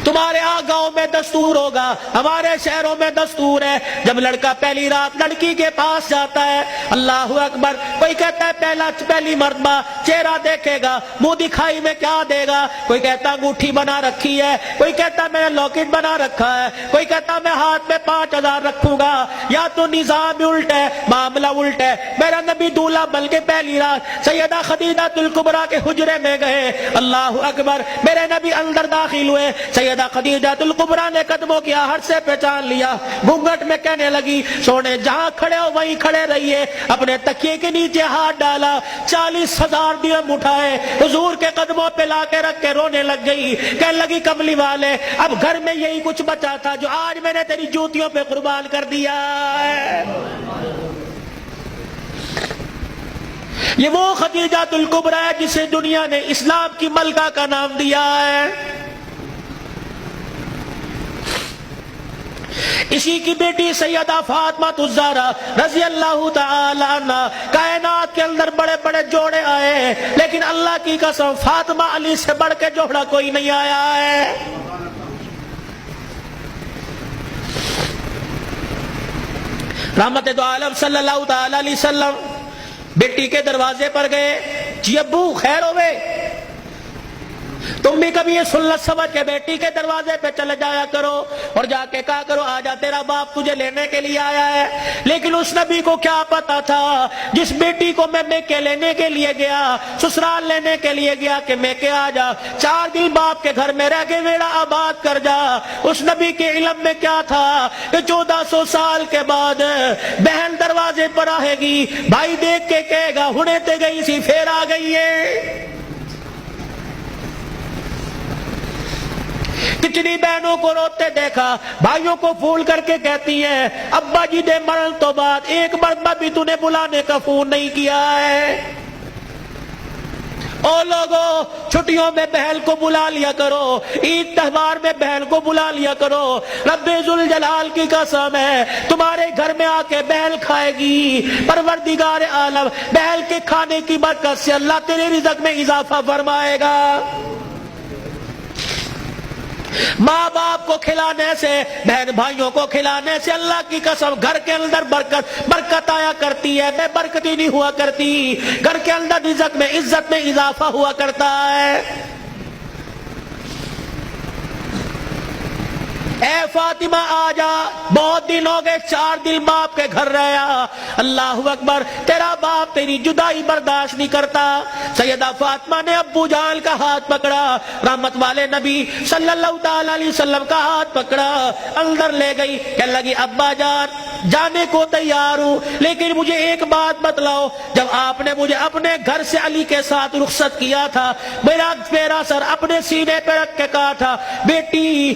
تمہارے یہاں گاؤں میں دستور ہوگا، ہمارے شہروں میں دستور ہے، جب لڑکا پہلی رات لڑکی کے پاس جاتا ہے، اللہ اکبر، کوئی کہتا ہے پہلی مرتبہ چہرہ دیکھے گا، منہ دکھائی میں کیا دے گا، کوئی کہتا انگوٹھی بنا رکھی ہے، کوئی کہتا میں نے لاکٹ بنا رکھا ہے، کوئی کہتا میں ہاتھ میں 5000 رکھوں گا۔ یا تو نظام الٹا ہے، معاملہ الٹا ہے۔ میرا نبی دولہا بن کے پہلی رات سیدہ خدیجہ الکبریٰ کے حجرے میں گئے، اللہ اکبر، میرے نبی اندر داخل ہوئے، سیدہ خدیجہ الکبریٰ نے قدموں کی آہٹ سے پہچان لیا، گھونگھٹ میں کہنے لگی سونے جہاں کھڑے ہو وہیں کھڑے رہیے، اپنے تکیے کے نیچے ہاتھ ڈالا، 40,000 درہم اٹھائے، حضور کے قدموں پہ لا کے رکھ کے رونے لگ گئی، کہنے لگی کملی والے اب گھر میں یہی کچھ بچا تھا جو آج میں نے تیری جوتیوں پہ قربان کر دیا ہے۔ یہ وہ خدیجہ الکبریٰ ہے جسے دنیا نے اسلام کی ملکہ کا نام دیا ہے۔ اسی کی بیٹی سیدہ فاطمہ الزہرا رضی اللہ تعالی عنہ، کائنات کے اندر بڑے بڑے جوڑے آئے لیکن اللہ کی قسم فاطمہ علی سے بڑھ کے جوڑا کوئی نہیں آیا ہے۔ رحمت دو عالم صلی اللہ تعالی علیہ وسلم بیٹی کے دروازے پر گئے، جی ابو خیر ہوئے، تم بھی کبھی یہ سنت سمجھ کے بیٹی کے دروازے پہ چلے جایا کرو اور جا کے کہا کرو آجا تیرا باپ تجھے لینے کے لیے آیا ہے۔ لیکن اس نبی کو کیا پتا تھا، جس بیٹی کو میں میکے لینے کے لیے گیا، سسرال لینے کے لیے گیا کہ میکے آجا، 4 دن باپ کے گھر میں رہ کے میرا آباد کر جا، اس نبی کے علم میں کیا تھا کہ 1400 سال کے بعد بہن دروازے پر آئے گی، بھائی دیکھ کے کہے گا ہنے تے گئی سی پھر آ گئی ہے۔ کتنی بہنوں کو روتے دیکھا، بھائیوں کو فون کر کے کہتی ہیں ابا جی دے مرن تو بعد ایک مرتبہ بھی تو نے بلانے کا فون نہیں کیا ہے۔ او لوگوں چھٹیوں میں بہن کو بلا لیا کرو، عید تہوار میں بہن کو بلا لیا کرو، رب ذوالجلال کی قسم ہے تمہارے گھر میں آ کے بہن کھائے گی، پروردگار عالم بہن کے کھانے کی برکت سے اللہ تیرے رزق میں اضافہ فرمائے گا۔ ماں باپ کو کھلانے سے، بہن بھائیوں کو کھلانے سے اللہ کی قسم گھر کے اندر برکت آیا کرتی ہے، بے برکتی نہیں ہوا کرتی، گھر کے اندر رزق میں عزت میں اضافہ ہوا کرتا ہے۔ اے فاطمہ آجا، بہت دن ہو گئے، 4 دن باپ کے گھر رہا، اللہ اکبر، تیرا باپ تیری جدائی برداشت نہیں کرتا۔ سیدہ فاطمہ نے ابو جان کا ہاتھ پکڑا، رحمت والے نبی صلی اللہ تعالی علیہ وسلم کا ہاتھ پکڑا، اندر لے گئی، کہنے لگی ابا جان جانے کو تیار ہوں لیکن مجھے ایک بات بتلاؤ، جب آپ نے مجھے اپنے گھر سے علی کے ساتھ رخصت کیا تھا، میرا سر اپنے سینے پہ رکھ کے کہا تھا بیٹی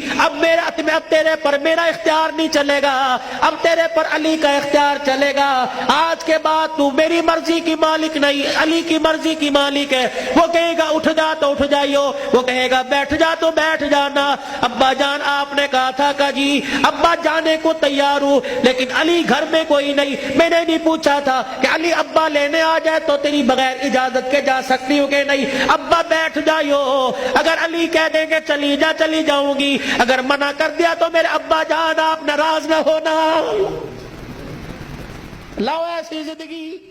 اب تیرے پر میرا اختیار نہیں چلے گا، اب تیرے پر علی کا اختیار چلے گا، آج کے بعد تو میری مرضی کی مالک نہیں، علی کی مرضی کی مالک ہے، وہ کہے گا اٹھ جا تو اٹھ جائیو، وہ کہے گا بیٹھ جا تو بیٹھ جانا۔ ابا جان آپ نے کہا تھا کہ جی ابا جانے کو تیار ہوں لیکن علی گھر میں کوئی نہیں، میں نے نہیں پوچھا تھا کہ علی ابا لینے آ جائے تو تیری بغیر اجازت کے جا سکتی ہوں کہ نہیں، ابا بیٹھ جائیو، اگر علی کہہ دیں گے چلی جا چلی جاؤں گی، اگر منع کر دیا تو میرے ابا جان آپ ناراض نہ ہونا۔ لاؤ ایسی زندگی۔